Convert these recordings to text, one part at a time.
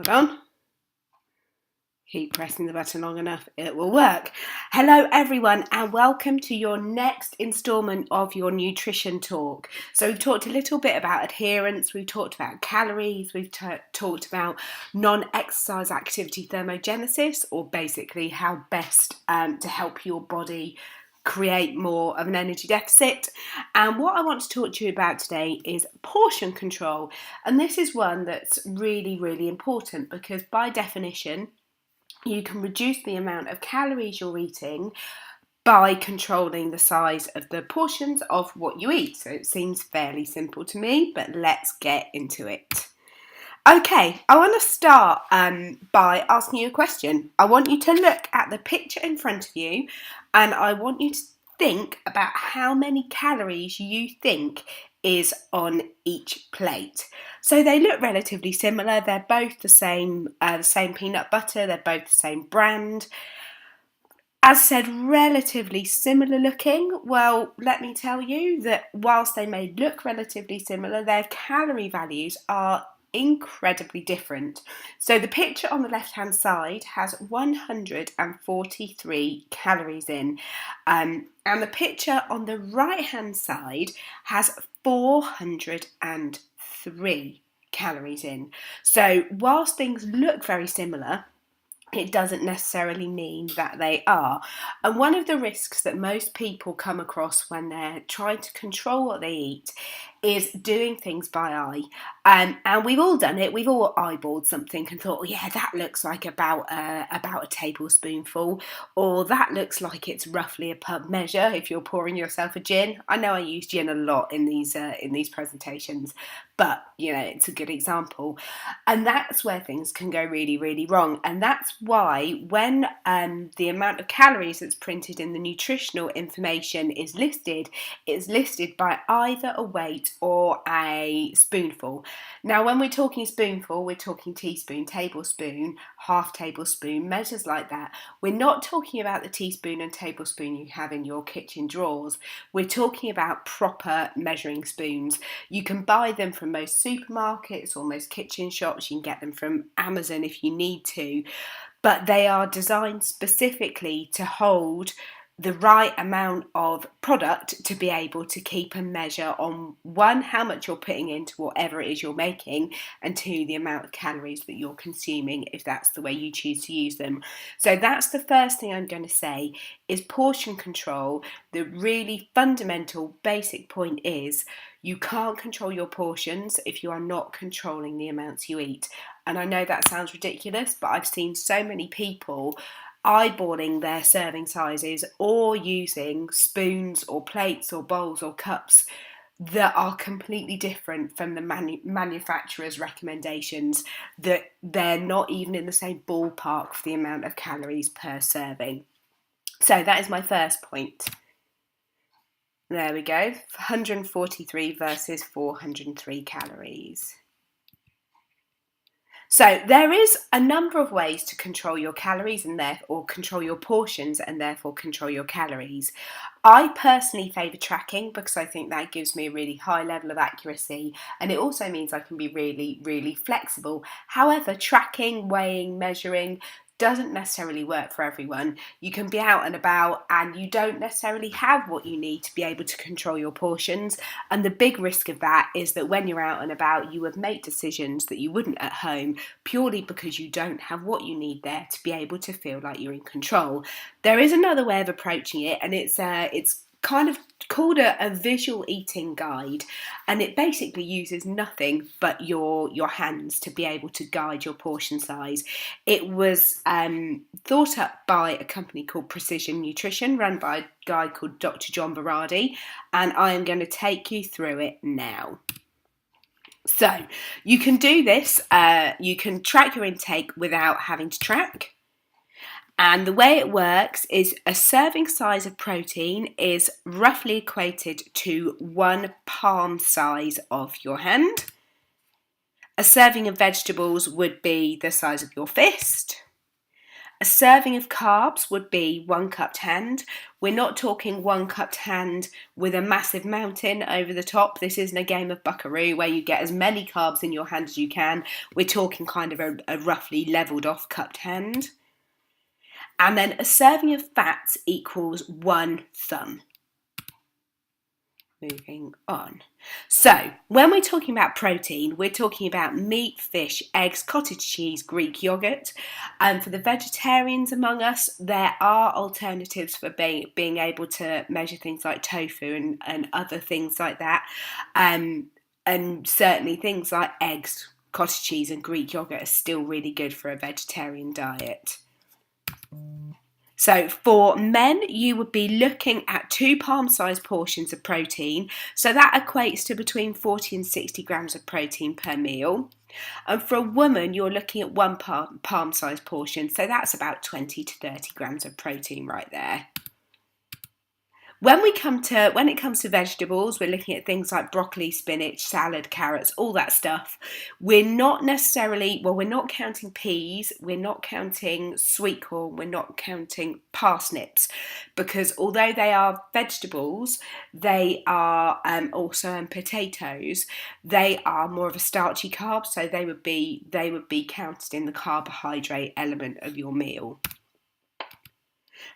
Hold on. Keep pressing the button long enough, it will work. Hello everyone and welcome to your next instalment of your nutrition talk. So we've talked a little bit about adherence, we've talked about calories, we've talked about non-exercise activity thermogenesis, or basically how best to help your body create more of an energy deficit. And what I want to talk to you about today is portion control. And this is one that's really, really important because by definition, you can reduce the amount of calories you're eating by controlling the size of the portions of what you eat. So it seems fairly simple to me, but let's get into it. Okay, I want to start by asking you a question. I want you to look at the picture in front of you and I want you to think about how many calories you think is on each plate. So they look relatively similar. They're both the same peanut butter. They're both the same brand. As said, relatively similar looking. Well, let me tell you that whilst they may look relatively similar, their calorie values are incredibly different. So the picture on the left hand side has 143 calories in, and the picture on the right hand side has 403 calories in. So whilst things look very similar, it doesn't necessarily mean that they are. And one of the risks that most people come across when they're trying to control what they eat is doing things by eye. And we've all done it. We've all eyeballed something and thought, oh yeah, that looks like about a tablespoonful, or that looks like it's roughly a pub measure if you're pouring yourself a gin. I know I use gin a lot in these presentations, but you know, it's a good example. And that's where things can go really, really wrong. And that's why when the amount of calories that's printed in the nutritional information is listed, it's listed by either a weight or a spoonful. Now, when we're talking spoonful, we're talking teaspoon, tablespoon, half tablespoon, measures like that. We're not talking about the teaspoon and tablespoon you have in your kitchen drawers. We're talking about proper measuring spoons. You can buy them from most supermarkets or most kitchen shops. You can get them from Amazon if you need to, but they are designed specifically to hold the right amount of product to be able to keep a measure on, one, how much you're putting into whatever it is you're making, and two, the amount of calories that you're consuming if that's the way you choose to use them. So that's the first thing I'm going to say is portion control. The really fundamental basic point is you can't control your portions if you are not controlling the amounts you eat. And I know that sounds ridiculous, but I've seen so many people eyeballing their serving sizes or using spoons or plates or bowls or cups that are completely different from the manufacturer's recommendations, that they're not even in the same ballpark for the amount of calories per serving. So that is my first point. There we go, 143 versus 403 calories. So there is a number of ways to control your calories and therefore control your portions and therefore control your calories. I personally favour tracking because I think that gives me a really high level of accuracy, and it also means I can be really, really flexible. However, tracking, weighing, measuring doesn't necessarily work for everyone. You can be out and about and you don't necessarily have what you need to be able to control your portions, and the big risk of that is that when you're out and about you would make decisions that you wouldn't at home purely because you don't have what you need there to be able to feel like you're in control. There is another way of approaching it, and it's kind of called a visual eating guide, and it basically uses nothing but your hands to be able to guide your portion size. It was thought up by a company called Precision Nutrition, run by a guy called Dr. John Berardi, and I am going to take you through it now. So you can do this, you can track your intake without having to track. And the way it works is a serving size of protein is roughly equated to one palm size of your hand. A serving of vegetables would be the size of your fist. A serving of carbs would be 1 cupped hand. We're not talking 1 cupped hand with a massive mountain over the top. This isn't a game of buckaroo where you get as many carbs in your hand as you can. We're talking kind of a roughly levelled off cupped hand. And then a serving of fats equals 1 thumb. Moving on. So, when we're talking about protein, we're talking about meat, fish, eggs, cottage cheese, Greek yogurt. And for the vegetarians among us, there are alternatives for being able to measure things like tofu and other things like that. And certainly things like eggs, cottage cheese, and Greek yogurt are still really good for a vegetarian diet. So for men, you would be looking at 2 palm-sized portions of protein. So that equates to between 40 and 60 grams of protein per meal. And for a woman, you're looking at 1 palm-sized portion. So that's about 20 to 30 grams of protein right there. When it comes to vegetables, we're looking at things like broccoli, spinach, salad, carrots, all that stuff. We're not counting peas, we're not counting sweet corn, we're not counting parsnips, because although they are vegetables, they are also potatoes. They are more of a starchy carb, so they would be counted in the carbohydrate element of your meal.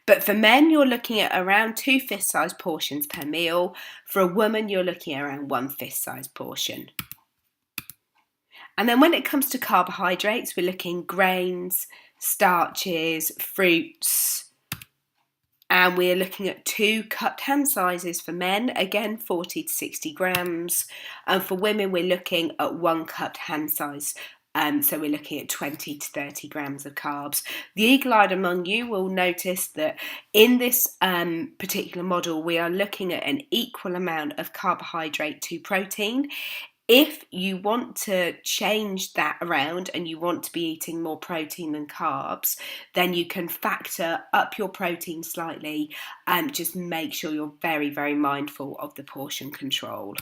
But for men, you're looking at around 2 fist-sized portions per meal. For a woman, you're looking at around 1 fist-sized portion. And then when it comes to carbohydrates, we're looking grains, starches, fruits, and we're looking at 2 cupped hand sizes for men, again 40 to 60 grams. And for women, we're looking at 1 cupped hand size. So we're looking at 20 to 30 grams of carbs. The eagle-eyed among you will notice that in this particular model, we are looking at an equal amount of carbohydrate to protein. If you want to change that around and you want to be eating more protein than carbs, then you can factor up your protein slightly and just make sure you're very, very mindful of the portion control.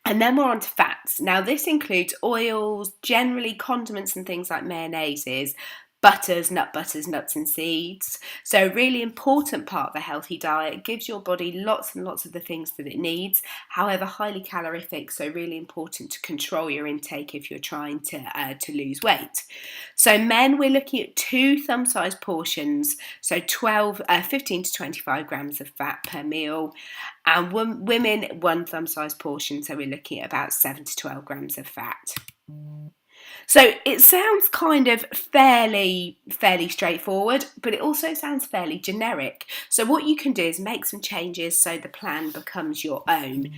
And then we're on to fats. Now this includes oils, generally condiments and things like mayonnaises, butters, nut butters, nuts and seeds. So a really important part of a healthy diet. It gives your body lots and lots of the things that it needs, however highly calorific, so really important to control your intake if you're trying to lose weight. So men, we're looking at 2 thumb-sized portions, so 15 to 25 grams of fat per meal, and women 1 thumb-sized portion, so we're looking at about 7 to 12 grams of fat. So it sounds kind of fairly straightforward, but it also sounds fairly generic. So what you can do is make some changes so the plan becomes your own.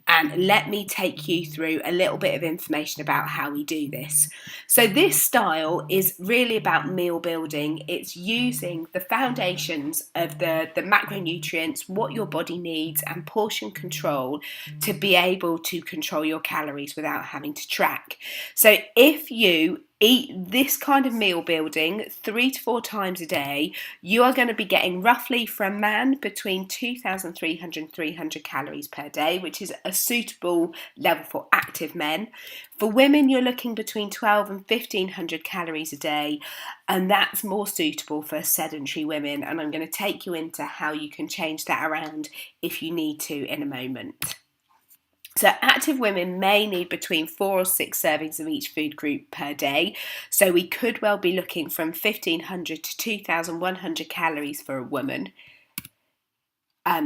And let me take you through a little bit of information about how we do this. So this style is really about meal building. It's using the foundations of the macronutrients, what your body needs, and portion control to be able to control your calories without having to track. So if you eat this kind of meal building 3 to 4 times a day, you are going to be getting roughly for a man between 2,300 and 300 calories per day, which is a suitable level for active men. For women, you're looking between 12 and 1,500 calories a day, and that's more suitable for sedentary women. And I'm going to take you into how you can change that around if you need to in a moment. So active women may need between 4 or 6 servings of each food group per day. So we could well be looking from 1,500 to 2,100 calories for a woman.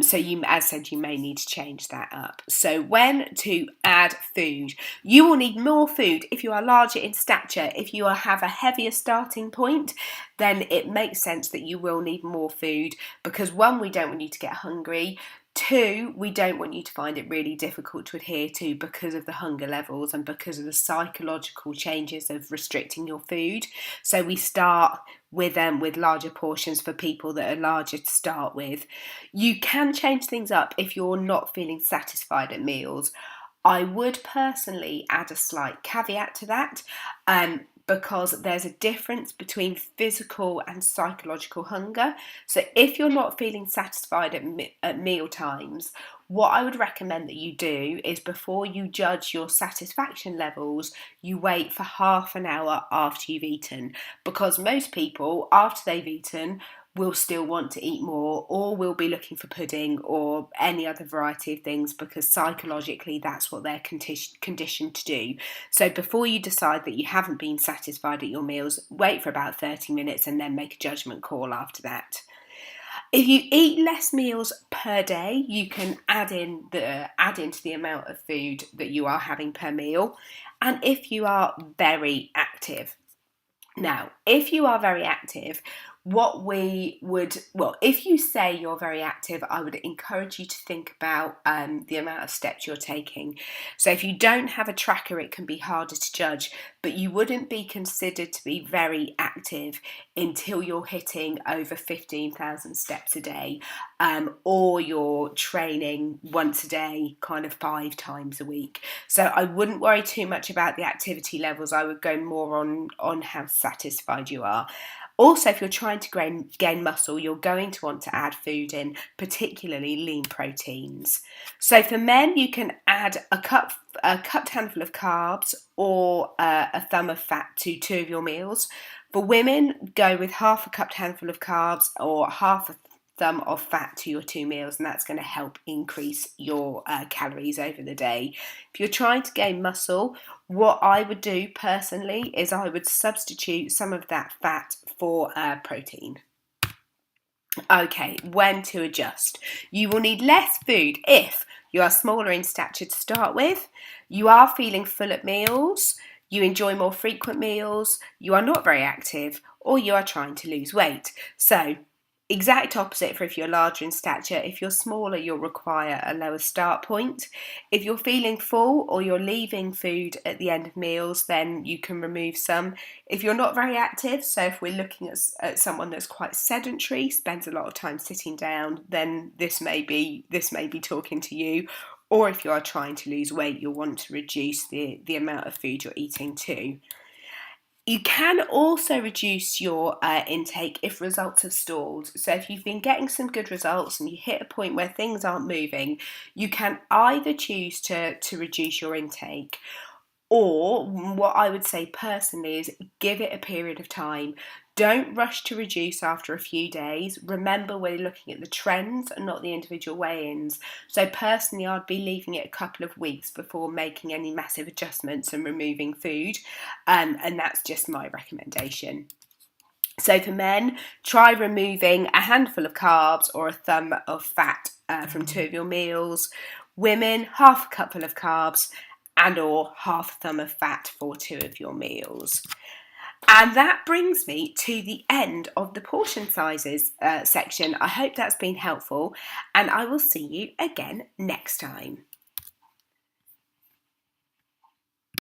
So you, as said, you may need to change that up. So when to add food, you will need more food if you are larger in stature. If you have a heavier starting point, then it makes sense that you will need more food, because 1, we don't want you to get hungry. 2, we don't want you to find it really difficult to adhere to because of the hunger levels and because of the psychological changes of restricting your food. So we start with larger portions for people that are larger to start with. You can change things up if you're not feeling satisfied at meals. I would personally add a slight caveat to that, because there's a difference between physical and psychological hunger. So if you're not feeling satisfied at meal times, what I would recommend that you do is before you judge your satisfaction levels, you wait for half an hour after you've eaten, because most people, after they've eaten, will still want to eat more, or will be looking for pudding or any other variety of things, because psychologically that's what they're conditioned to do. So before you decide that you haven't been satisfied at your meals, wait for about 30 minutes and then make a judgment call after that. If you eat less meals per day, you can add into the amount of food that you are having per meal. And if you are very active, now, if you are very active, if you say you're very active, I would encourage you to think about the amount of steps you're taking. So if you don't have a tracker, it can be harder to judge, but you wouldn't be considered to be very active until you're hitting over 15,000 steps a day, or you're training once a day, kind of 5 times a week. So I wouldn't worry too much about the activity levels. I would go more on how satisfied you are. Also, if you're trying to gain muscle, you're going to want to add food in, particularly lean proteins. So for men, you can add a cupped handful of carbs or a thumb of fat to 2 of your meals. For women, go with half a cupped handful of carbs or half a thumb of fat to your 2 meals, and that's going to help increase your calories over the day. If you're trying to gain muscle, what I would do personally is I would substitute some of that fat for protein. Okay, when to adjust. You will need less food if you are smaller in stature to start with, you are feeling full at meals, you enjoy more frequent meals, you are not very active, or you are trying to lose weight. So, exact opposite for if you're larger in stature. If you're smaller, you'll require a lower start point. If you're feeling full or you're leaving food at the end of meals, then you can remove some. If you're not very active, so if we're looking at someone that's quite sedentary, spends a lot of time sitting down, then this may be talking to you. Or if you are trying to lose weight, you'll want to reduce the amount of food you're eating too. You can also reduce your intake if results have stalled. So if you've been getting some good results and you hit a point where things aren't moving, you can either choose to reduce your intake, or what I would say personally is give it a period of time. Don't rush to reduce after a few days. Remember, we're looking at the trends and not the individual weigh-ins. So personally, I'd be leaving it a couple of weeks before making any massive adjustments and removing food. And that's just my recommendation. So for men, try removing a handful of carbs or a thumb of fat from 2 of your meals. Women, half a cupful of carbs and or half a thumb of fat for 2 of your meals. And that brings me to the end of the portion sizes section. I hope that's been helpful, and I will see you again next time.